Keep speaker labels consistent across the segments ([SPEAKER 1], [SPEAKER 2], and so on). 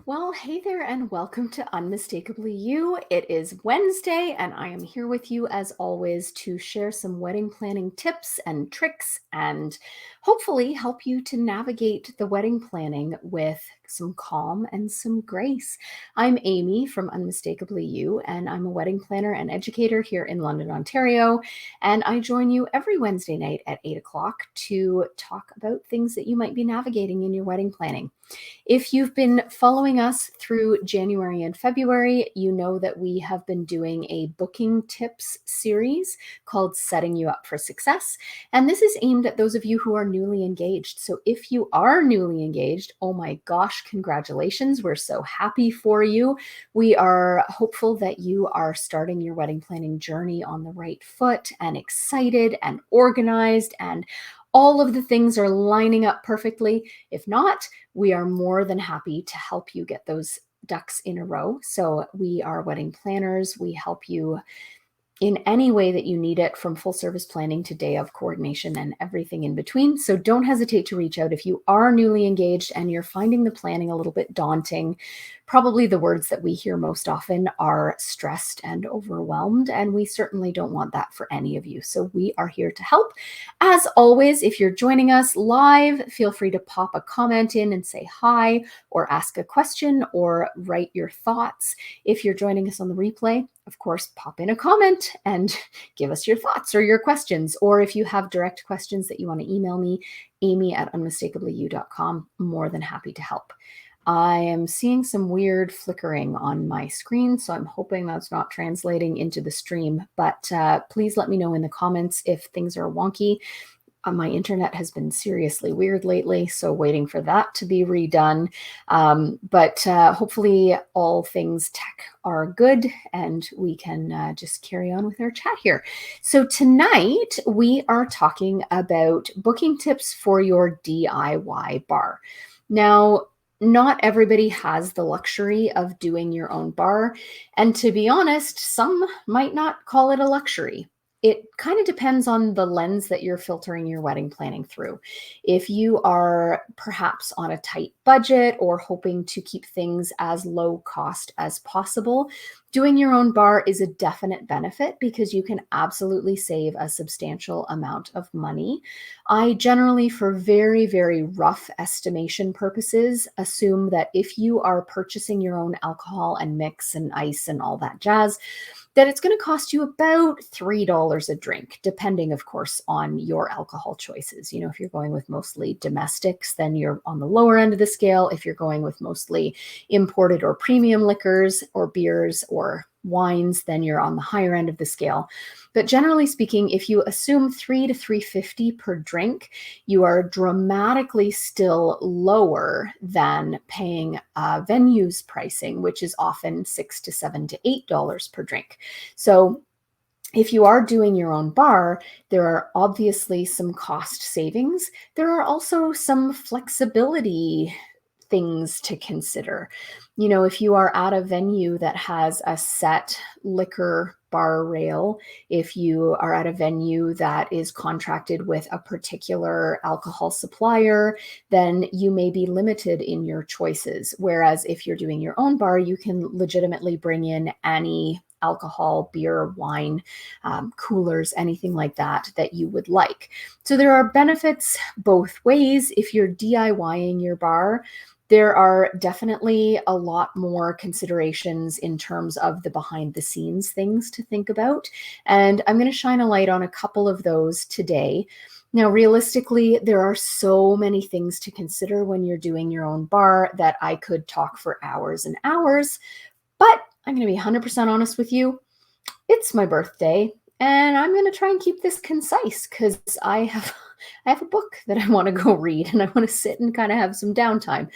[SPEAKER 1] Well, hey there, and welcome to Unmistakably You. It is Wednesday, and I am here with you as always to share some wedding planning tips and tricks and hopefully help you to navigate the wedding planning with some calm and some grace. I'm Amy from Unmistakably You, and I'm a wedding planner and educator here in London, Ontario. And I join you every Wednesday night at 8 o'clock to talk about things that you might be navigating in your wedding planning. If you've been following us through January and February, you know that we have been doing a booking tips series called Setting You Up for Success. And this is aimed at those of you who are newly engaged. So if you are newly engaged, oh my gosh, congratulations. We're so happy for you. We are hopeful that you are starting your wedding planning journey on the right foot and excited and organized, and all of the things are lining up perfectly. If not, we are more than happy to help you get those ducks in a row. So we are wedding planners. We help you in any way that you need it, from full service planning to day of coordination and everything in between. So don't hesitate to reach out if you are newly engaged and you're finding the planning a little bit daunting. Probably the words that we hear most often are stressed and overwhelmed, and we certainly don't want that for any of you. So we are here to help. As always, if you're joining us live, feel free to pop a comment in and say hi, or ask a question, or write your thoughts. If you're joining us on the replay, of course, pop in a comment and give us your thoughts or your questions. Or if you have direct questions that you want to email me, amy@unmistakably.you.com, more than happy to help. I am seeing some weird flickering on my screen, so I'm hoping that's not translating into the stream. But please let me know in the comments if things are wonky. My internet has been seriously weird lately, so waiting for that to be redone. But hopefully all things tech are good and we can just carry on with our chat here. So tonight we are talking about booking tips for your DIY bar. Now, not everybody has the luxury of doing your own bar. And to be honest, some might not call it a luxury. It kind of depends on the lens that you're filtering your wedding planning through. If you are perhaps on a tight budget or hoping to keep things as low cost as possible, doing your own bar is a definite benefit because you can absolutely save a substantial amount of money. I generally, for very, very rough estimation purposes, assume that if you are purchasing your own alcohol and mix and ice and all that jazz, that it's going to cost you about $3 a drink, depending, of course, on your alcohol choices. You know, if you're going with mostly domestics, then you're on the lower end of the scale. If you're going with mostly imported or premium liquors or beers or wines, then you're on the higher end of the scale. But generally speaking, if you assume $3 to $3.50 per drink, you are dramatically still lower than paying venues pricing, which is often $6 to $7 to $8 per drink. So if you are doing your own bar, there are obviously some cost savings. There are also some flexibility things to consider. You know, if you are at a venue that has a set liquor bar rail, if you are at a venue that is contracted with a particular alcohol supplier, then you may be limited in your choices. Whereas if you're doing your own bar, you can legitimately bring in any alcohol, beer, wine, coolers, anything like that that you would like. So there are benefits both ways. If you're DIYing your bar, there are definitely a lot more considerations in terms of the behind the scenes things to think about. And I'm going to shine a light on a couple of those today. Now, realistically, there are so many things to consider when you're doing your own bar that I could talk for hours and hours, but I'm going to be 100% honest with you. It's my birthday, and I'm going to try and keep this concise because I have a book that I want to go read, and I want to sit and kind of have some downtime.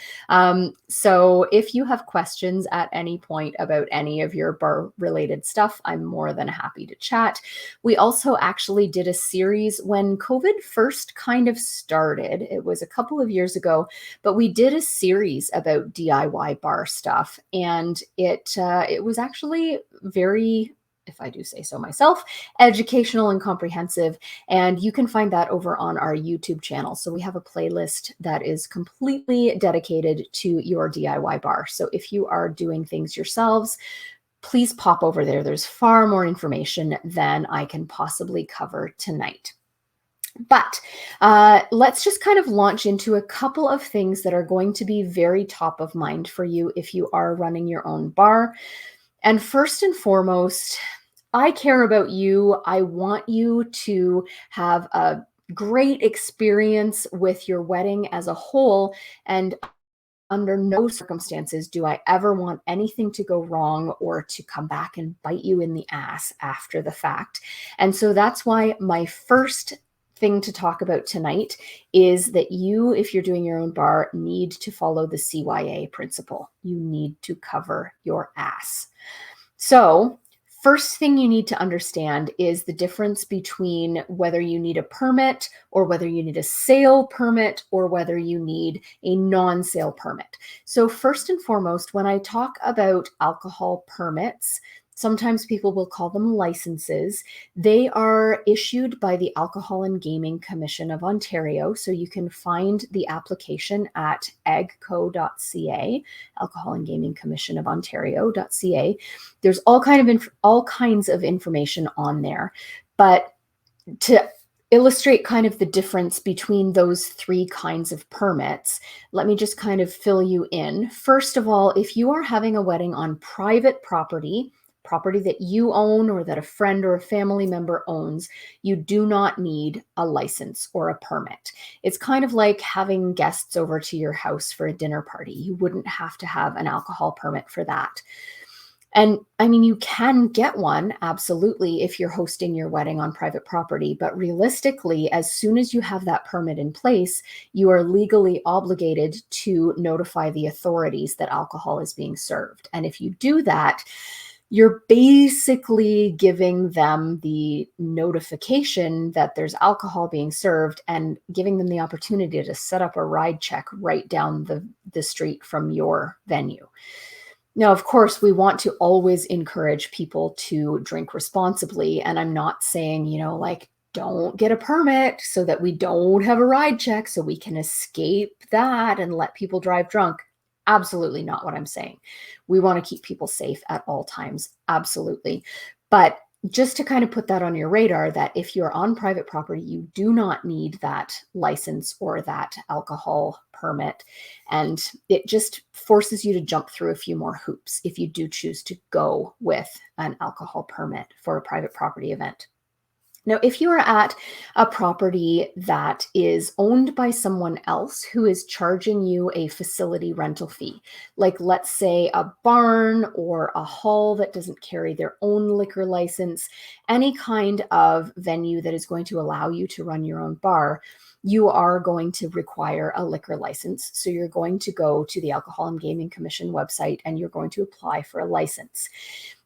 [SPEAKER 1] So if you have questions at any point about any of your bar related stuff, I'm more than happy to chat. We also actually did a series when COVID first kind of started. It was a couple of years ago, but we did a series about DIY bar stuff, and it was actually very if I do say so myself, educational and comprehensive. And you can find that over on our YouTube channel. So we have a playlist that is completely dedicated to your DIY bar. So if you are doing things yourselves, please pop over there. There's far more information than I can possibly cover tonight. But let's just kind of launch into a couple of things that are going to be very top of mind for you if you are running your own bar. And first and foremost, I care about you. I want you to have a great experience with your wedding as a whole. And under no circumstances do I ever want anything to go wrong or to come back and bite you in the ass after the fact. And so that's why my first thing to talk about tonight is that you, if you're doing your own bar, need to follow the CYA principle. You need to cover your ass. So first thing you need to understand is the difference between whether you need a permit or whether you need a sale permit or whether you need a non-sale permit. So first and foremost, when I talk about alcohol permits, sometimes people will call them licenses. They are issued by the Alcohol and Gaming Commission of Ontario. So you can find the application at agco.ca, Alcohol and Gaming Commission of Ontario.ca. There's all kinds of information on there. But to illustrate kind of the difference between those three kinds of permits, let me just kind of fill you in. First of all, if you are having a wedding on private property that you own or that a friend or a family member owns, you do not need a license or a permit. It's kind of like having guests over to your house for a dinner party. You wouldn't have to have an alcohol permit for that. And I mean, you can get one, absolutely, if you're hosting your wedding on private property. But realistically, as soon as you have that permit in place, you are legally obligated to notify the authorities that alcohol is being served. And if you do that, you're basically giving them the notification that there's alcohol being served and giving them the opportunity to set up a ride check right down the street from your venue. Now, of course, we want to always encourage people to drink responsibly. And I'm not saying, like, don't get a permit so that we don't have a ride check so we can escape that and let people drive drunk. Absolutely not what I'm saying. We want to keep people safe at all times. Absolutely. But just to kind of put that on your radar, that if you're on private property, you do not need that license or that alcohol permit. And it just forces you to jump through a few more hoops if you do choose to go with an alcohol permit for a private property event. Now, if you are at a property that is owned by someone else who is charging you a facility rental fee, like let's say a barn or a hall that doesn't carry their own liquor license, any kind of venue that is going to allow you to run your own bar, you are going to require a liquor license. So you're going to go to the Alcohol and Gaming Commission website and you're going to apply for a license.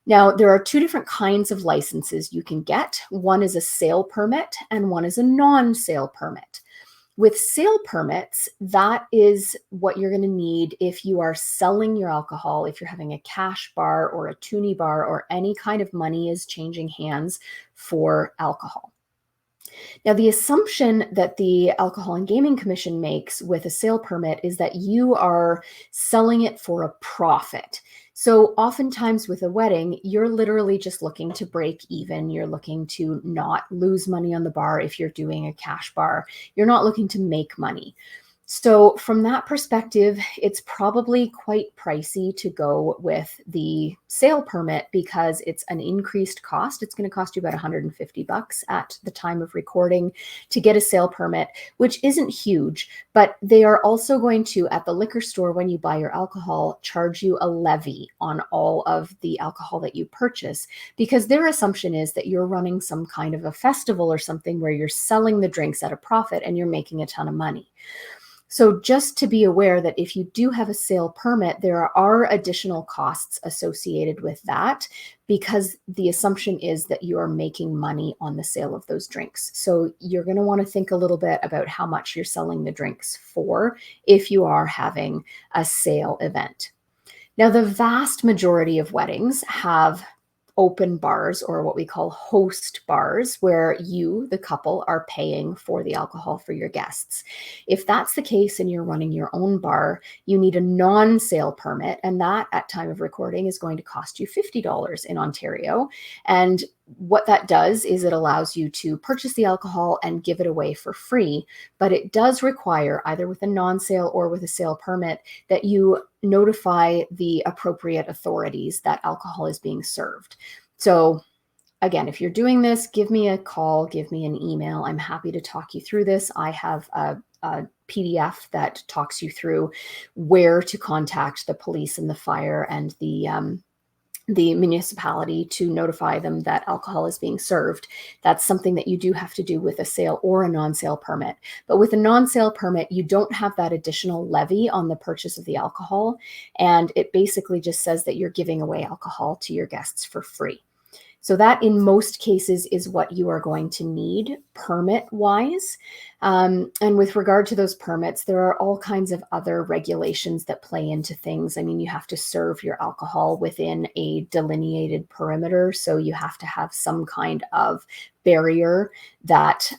[SPEAKER 1] Now, there are two different kinds of licenses you can get. One is a sale permit and one is a non-sale permit. With sale permits, that is what you're going to need if you are selling your alcohol, if you're having a cash bar or a toonie bar or any kind of money is changing hands for alcohol. Now, the assumption that the Alcohol and Gaming Commission makes with a sale permit is that you are selling it for a profit. So oftentimes with a wedding, you're literally just looking to break even. You're looking to not lose money on the bar if you're doing a cash bar. You're not looking to make money. So from that perspective, it's probably quite pricey to go with the sale permit because it's an increased cost. It's going to cost you about $150 at the time of recording to get a sale permit, which isn't huge, but they are also going to, at the liquor store, when you buy your alcohol, charge you a levy on all of the alcohol that you purchase, because their assumption is that you're running some kind of a festival or something where you're selling the drinks at a profit and you're making a ton of money. So just to be aware that if you do have a sale permit, there are additional costs associated with that because the assumption is that you are making money on the sale of those drinks. So you're going to want to think a little bit about how much you're selling the drinks for if you are having a sale event. Now, the vast majority of weddings have open bars, or what we call host bars, where you, the couple, are paying for the alcohol for your guests. If that's the case and you're running your own bar, you need a non-sale permit, and that at time of recording is going to cost you $50 in Ontario. And what that does is it allows you to purchase the alcohol and give it away for free, but it does require, either with a non-sale or with a sale permit, that you notify the appropriate authorities that alcohol is being served. So again, if you're doing this, give me a call, give me an email. I'm happy to talk you through this. I have a PDF that talks you through where to contact the police and the fire and the municipality to notify them that alcohol is being served. That's something that you do have to do with a sale or a non-sale permit. But with a non-sale permit, you don't have that additional levy on the purchase of the alcohol. And it basically just says that you're giving away alcohol to your guests for free. So that in most cases is what you are going to need permit-wise. And with regard to those permits, there are all kinds of other regulations that play into things. I mean, you have to serve your alcohol within a delineated perimeter. So you have to have some kind of barrier that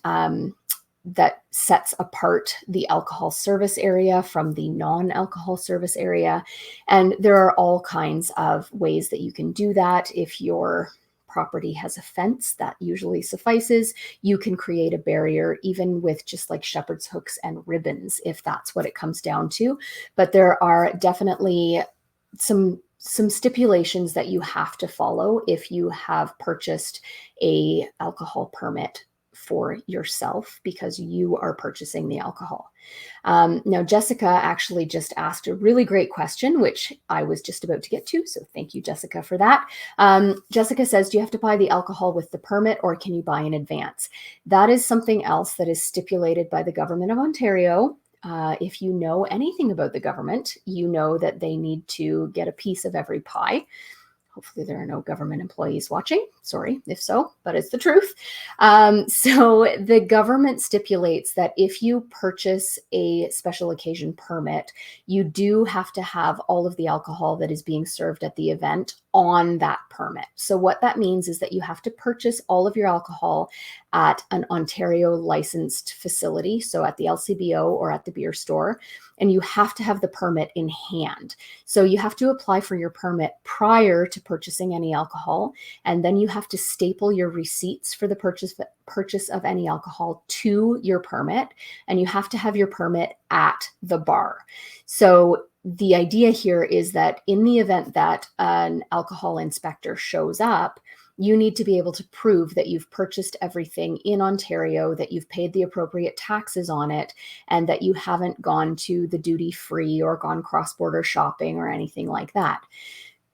[SPEAKER 1] that sets apart the alcohol service area from the non-alcohol service area. And there are all kinds of ways that you can do that. If your property has a fence, that usually suffices. You can create a barrier even with just like shepherd's hooks and ribbons, if that's what it comes down to. But there are definitely some stipulations that you have to follow if you have purchased a alcohol permit for yourself, because you are purchasing the alcohol. Now, Jessica actually just asked a really great question, which I was just about to get to. So thank you, Jessica, for that. Jessica says, do you have to buy the alcohol with the permit, or can you buy in advance? That is something else that is stipulated by the government of Ontario. If you know anything about the government, you know that they need to get a piece of every pie. Hopefully there are no government employees watching. Sorry if so, but it's the truth. So the government stipulates that if you purchase a special occasion permit, you do have to have all of the alcohol that is being served at the event on that permit. So what that means is that you have to purchase all of your alcohol at an Ontario licensed facility, so at the LCBO or at the beer store, and you have to have the permit in hand. So you have to apply for your permit prior to purchasing any alcohol, and then you have to staple your receipts for the purchase of any alcohol to your permit, and you have to have your permit at the bar. So the idea here is that in the event that an alcohol inspector shows up, you need to be able to prove that you've purchased everything in Ontario, that you've paid the appropriate taxes on it, and that you haven't gone to the duty free or gone cross-border shopping or anything like that.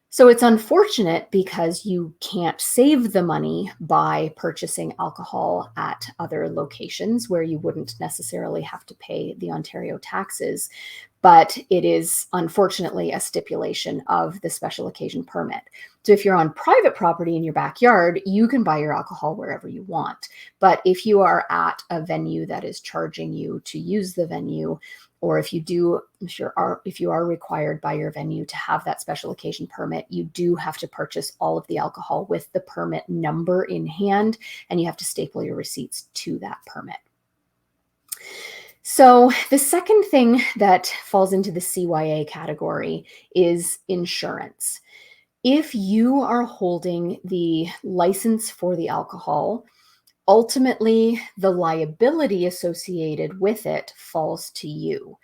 [SPEAKER 1] So it's unfortunate because you can't save the money by purchasing alcohol at other locations where you wouldn't necessarily have to pay the Ontario taxes. But it is unfortunately a stipulation of the special occasion permit. So if you're on private property in your backyard, you can buy your alcohol wherever you want. But if you are at a venue that is charging you to use the venue, or if you are required by your venue to have that special occasion permit, you do have to purchase all of the alcohol with the permit number in hand, and you have to staple your receipts to that permit. So the second thing that falls into the CYA category is insurance. If you are holding the license for the alcohol, ultimately the liability associated with it falls to you.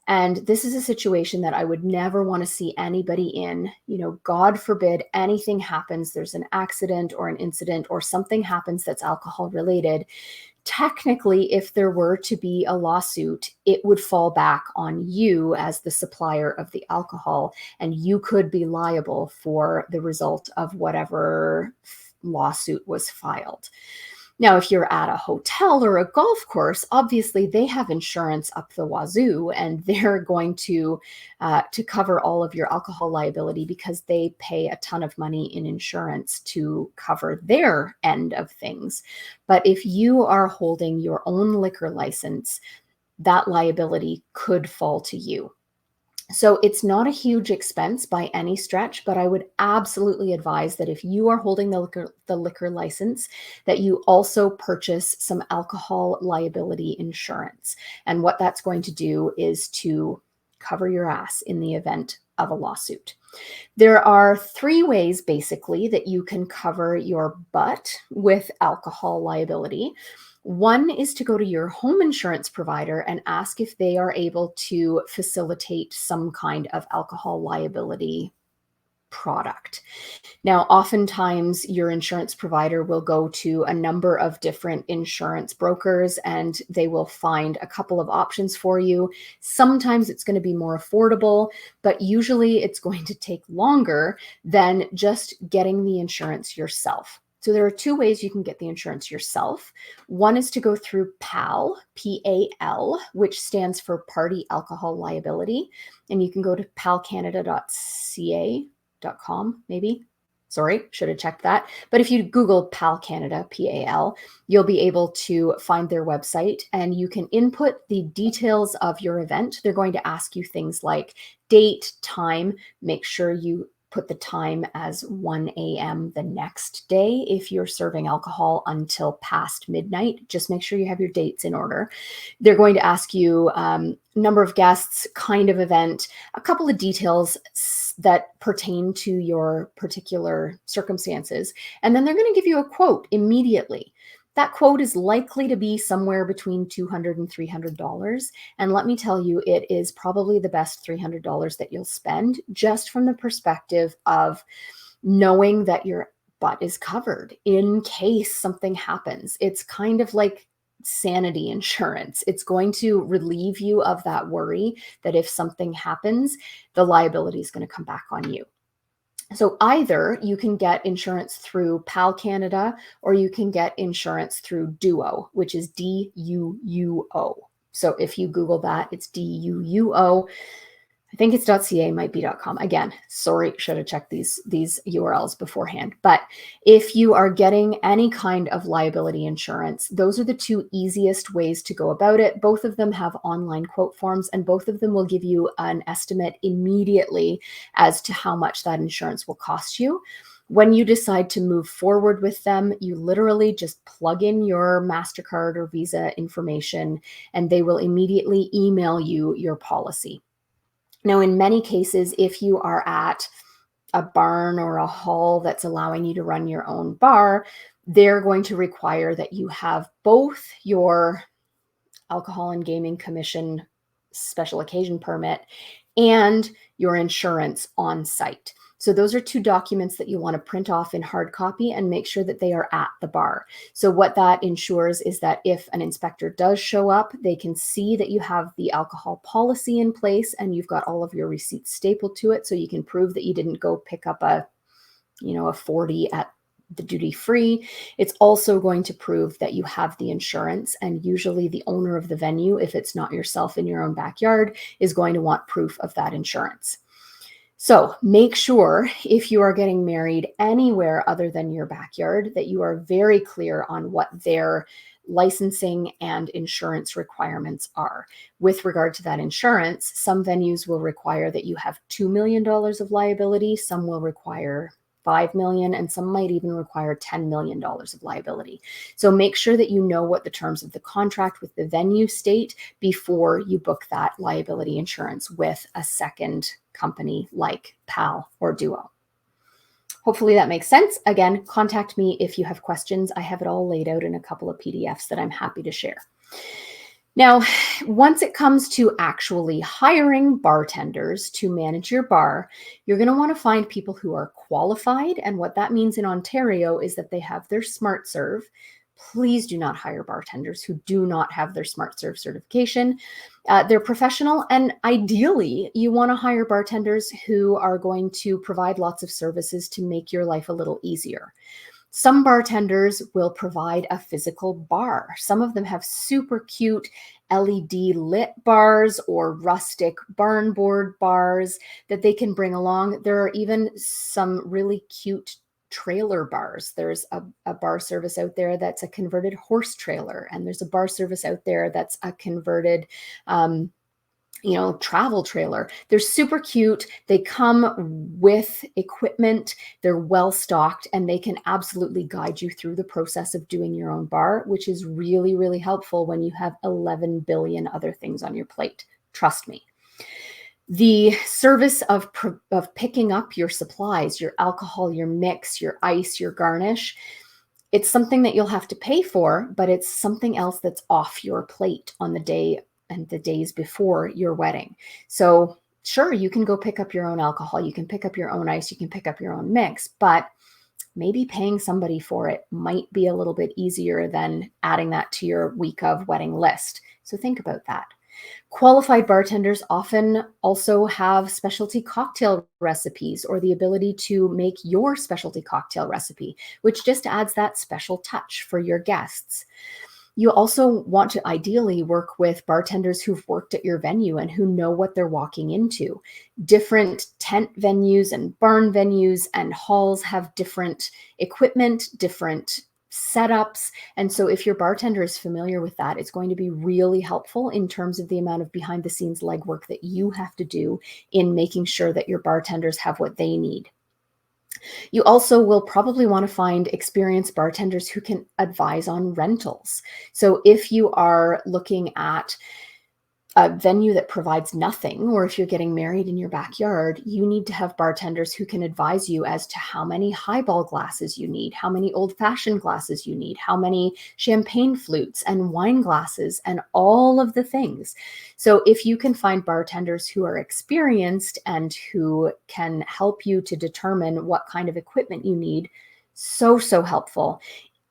[SPEAKER 1] And this is a situation that I would never want to see anybody in. You know, God forbid anything happens, there's an accident or an incident or something happens that's alcohol related. Technically, if there were to be a lawsuit, it would fall back on you as the supplier of the alcohol, and you could be liable for the result of whatever lawsuit was filed. Now, if you're at a hotel or a golf course, obviously they have insurance up the wazoo, and they're going to cover all of your alcohol liability because they pay a ton of money in insurance to cover their end of things. But if you are holding your own liquor license, that liability could fall to you. So it's not a huge expense by any stretch, but I would absolutely advise that if you are holding the liquor license, that you also purchase some alcohol liability insurance. And what that's going to do is to cover your ass in the event of a lawsuit. There are 3 ways basically that you can cover your butt with alcohol liability. One is to go to your home insurance provider and ask if they are able to facilitate some kind of alcohol liability product. Now, oftentimes your insurance provider will go to a number of different insurance brokers and they will find a couple of options for you. Sometimes it's going to be more affordable, but usually it's going to take longer than just getting the insurance yourself. So there are 2 ways you can get the insurance yourself. One is to go through PAL, P-A-L, which stands for Party Alcohol Liability. And you can go to palcanada.ca.com, maybe. Sorry, should have checked that. But if you Google PAL Canada, P-A-L, you'll be able to find their website and you can input the details of your event. They're going to ask you things like date, time. Make sure you put the time as 1 a.m. the next day. If you're serving alcohol until past midnight, just make sure you have your dates in order. They're going to ask you number of guests, kind of event, a couple of details that pertain to your particular circumstances. And then they're going to give you a quote immediately. That quote is likely to be somewhere between $200 and $300. And let me tell you, it is probably the best $300 that you'll spend, just from the perspective of knowing that your butt is covered in case something happens. It's kind of like sanity insurance. It's going to relieve you of that worry that if something happens, the liability is going to come back on you. So either you can get insurance through PAL Canada or you can get insurance through Duo, which is D-U-U-O. So if you Google that, it's D-U-U-O. I think it's .ca, might be .com. Again, sorry, should have checked these URLs beforehand. But if you are getting any kind of liability insurance, those are the 2 easiest ways to go about it. Both of them have online quote forms, and both of them will give you an estimate immediately as to how much that insurance will cost you. When you decide to move forward with them, you literally just plug in your MasterCard or Visa information, and they will immediately email you your policy. Now, in many cases, if you are at a barn or a hall that's allowing you to run your own bar, they're going to require that you have both your Alcohol and Gaming Commission special occasion permit and your insurance on site. So those are 2 documents that you want to print off in hard copy and make sure that they are at the bar. So what that ensures is that if an inspector does show up, they can see that you have the alcohol policy in place and you've got all of your receipts stapled to it, so you can prove that you didn't go pick up a 40 at the duty free. It's also going to prove that you have the insurance, and usually the owner of the venue, if it's not yourself in your own backyard, is going to want proof of that insurance. So make sure if you are getting married anywhere other than your backyard that you are very clear on what their licensing and insurance requirements are. With regard to that insurance, some venues will require that you have $2 million of liability, some will require $5 million, and some might even require $10 million of liability. So make sure that you know what the terms of the contract with the venue state before you book that liability insurance with a second company like PAL or Duo. Hopefully that makes sense. Again, contact me if you have questions. I have it all laid out in a couple of PDFs that I'm happy to share. Now, once it comes to actually hiring bartenders to manage your bar, you're going to want to find people who are qualified. And what that means in Ontario is that they have their Smart Serve. Please do not hire bartenders who do not have their Smart Serve certification. They're professional, and ideally, you want to hire bartenders who are going to provide lots of services to make your life a little easier. Some bartenders will provide a physical bar. Some of them have super cute LED lit bars or rustic barn board bars that they can bring along. There are even some really cute trailer bars. There's a bar service out there that's a converted horse trailer, and there's a bar service out there that's a converted travel trailer. They're super cute. They come with equipment. They're well stocked, and they can absolutely guide you through the process of doing your own bar, which is really, really helpful when you have 11 billion other things on your plate. Trust me. The service of picking up your supplies, your alcohol, your mix, your ice, your garnish, it's something that you'll have to pay for, but it's something else that's off your plate on the day and the days before your wedding. So sure, you can go pick up your own alcohol, you can pick up your own ice, you can pick up your own mix, but maybe paying somebody for it might be a little bit easier than adding that to your week of wedding list. So think about that. Qualified bartenders often also have specialty cocktail recipes or the ability to make your specialty cocktail recipe, which just adds that special touch for your guests. You also want to ideally work with bartenders who've worked at your venue and who know what they're walking into. Different tent venues and barn venues and halls have different equipment, different setups. And so if your bartender is familiar with that, it's going to be really helpful in terms of the amount of behind the scenes legwork that you have to do in making sure that your bartenders have what they need. You also will probably want to find experienced bartenders who can advise on rentals. So if you are looking at a venue that provides nothing, or if you're getting married in your backyard, you need to have bartenders who can advise you as to how many highball glasses you need, how many old-fashioned glasses you need, how many champagne flutes and wine glasses, and all of the things. So if you can find bartenders who are experienced and who can help you to determine what kind of equipment you need, so helpful.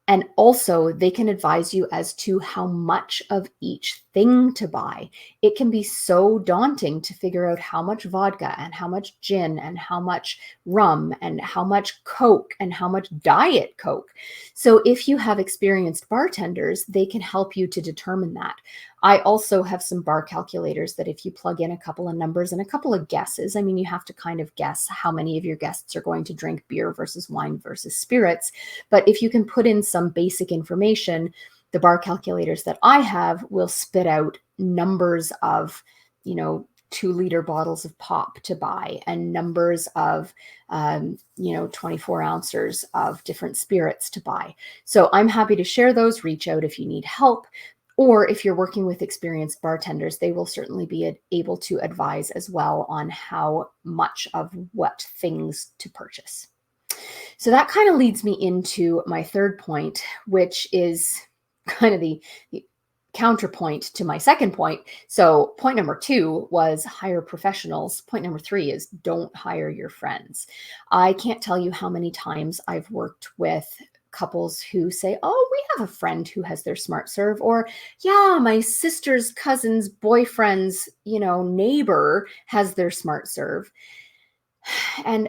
[SPEAKER 1] And also, they can advise you as to how much of each thing to buy. It can be so daunting to figure out how much vodka and how much gin and how much rum and how much Coke and how much Diet Coke. So if you have experienced bartenders, they can help you to determine that. I also have some bar calculators that if you plug in a couple of numbers and a couple of guesses, I mean, you have to kind of guess how many of your guests are going to drink beer versus wine versus spirits. But if you can put in some basic information, the bar calculators that I have will spit out numbers of, 2-liter bottles of pop to buy and numbers of, 24 ounces of different spirits to buy. So I'm happy to share those. Reach out if you need help. Or if you're working with experienced bartenders, they will certainly be able to advise as well on how much of what things to purchase. So that kind of leads me into my third point, which is kind of the counterpoint to my second point. So point number 2 was hire professionals. Point number 3 is don't hire your friends. I can't tell you how many times I've worked with couples who say, oh, we have a friend who has their smart serve, or yeah, my sister's cousin's boyfriend's, neighbor has their smart serve. And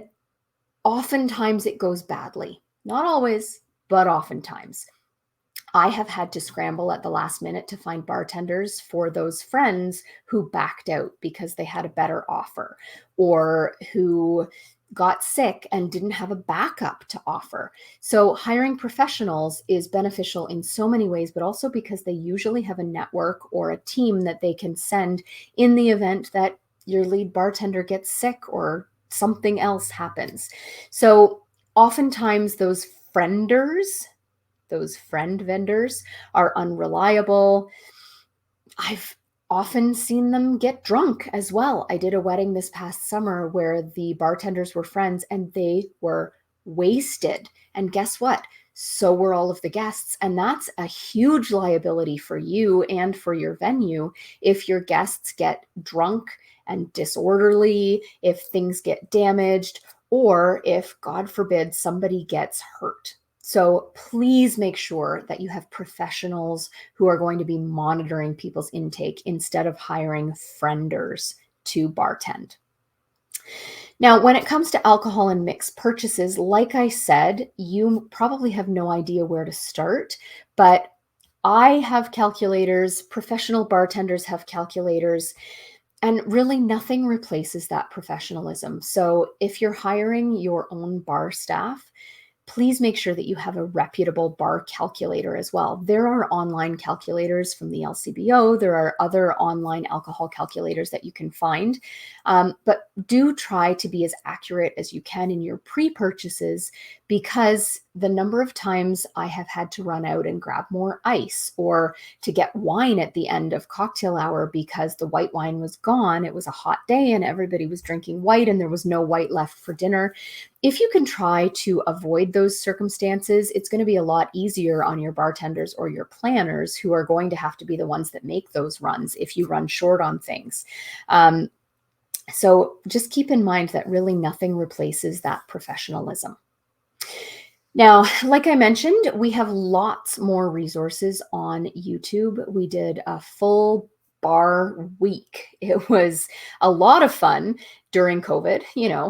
[SPEAKER 1] oftentimes it goes badly. Not always, but oftentimes. I have had to scramble at the last minute to find bartenders for those friends who backed out because they had a better offer, or who got sick and didn't have a backup to offer. So hiring professionals is beneficial in so many ways, but also because they usually have a network or a team that they can send in the event that your lead bartender gets sick or something else happens. So oftentimes those friend vendors are unreliable. I've often seen them get drunk as well. I did a wedding this past summer where the bartenders were friends and they were wasted. And guess what? So were all of the guests. And that's a huge liability for you and for your venue if your guests get drunk and disorderly, if things get damaged, or if, God forbid, somebody gets hurt. So please make sure that you have professionals who are going to be monitoring people's intake instead of hiring frienders to bartend. Now, when it comes to alcohol and mixed purchases, like I said, you probably have no idea where to start, but I have calculators, professional bartenders have calculators, and really nothing replaces that professionalism. So if you're hiring your own bar staff, please make sure that you have a reputable bar calculator as well. There are online calculators from the LCBO. There are other online alcohol calculators that you can find. But do try to be as accurate as you can in your pre-purchases, because the number of times I have had to run out and grab more ice or to get wine at the end of cocktail hour because the white wine was gone. It was a hot day and everybody was drinking white and there was no white left for dinner. If you can try to avoid those circumstances, it's going to be a lot easier on your bartenders or your planners, who are going to have to be the ones that make those runs if you run short on things. So just keep in mind that really nothing replaces that professionalism. Now, like I mentioned, we have lots more resources on YouTube. We did a full bar week. It was a lot of fun during COVID,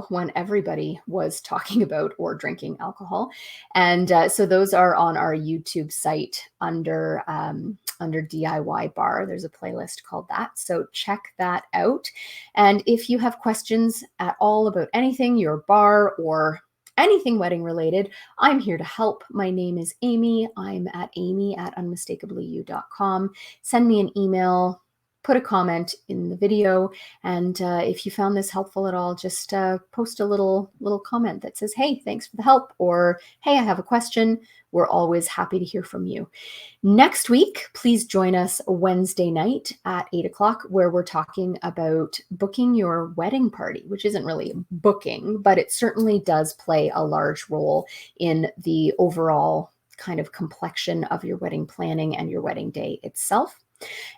[SPEAKER 1] when everybody was talking about or drinking alcohol. And so those are on our YouTube site under DIY bar. There's a playlist called that. So check that out. And if you have questions at all about anything, your bar or anything wedding related, I'm here to help. My name is Amy. I'm at amy@unmistakably.you.com. Send me an email, put a comment in the video. And if you found this helpful at all, just post a little comment that says, hey, thanks for the help, or hey, I have a question. We're always happy to hear from you. Next week, please join us Wednesday night at 8 o'clock, where we're talking about booking your wedding party, which isn't really booking, but it certainly does play a large role in the overall kind of complexion of your wedding planning and your wedding day itself.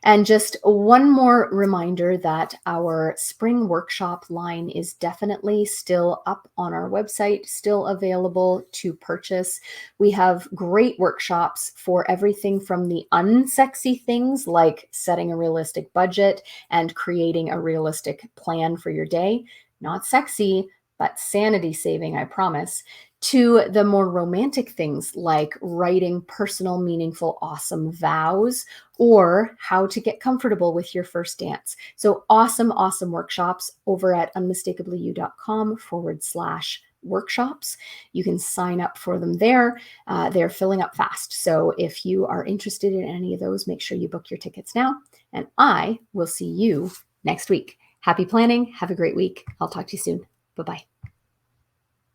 [SPEAKER 1] And just one more reminder that our spring workshop line is definitely still up on our website, still available to purchase. We have great workshops for everything from the unsexy things like setting a realistic budget and creating a realistic plan for your day. Not sexy, but sanity saving, I promise. To the more romantic things like writing personal, meaningful, awesome vows, or how to get comfortable with your first dance. So awesome workshops over at unmistakably.com/workshops. You can sign up for them there. They're filling up fast. So if you are interested in any of those, make sure you book your tickets now. And I will see you next week. Happy planning. Have a great week. I'll talk to you soon. Bye-bye.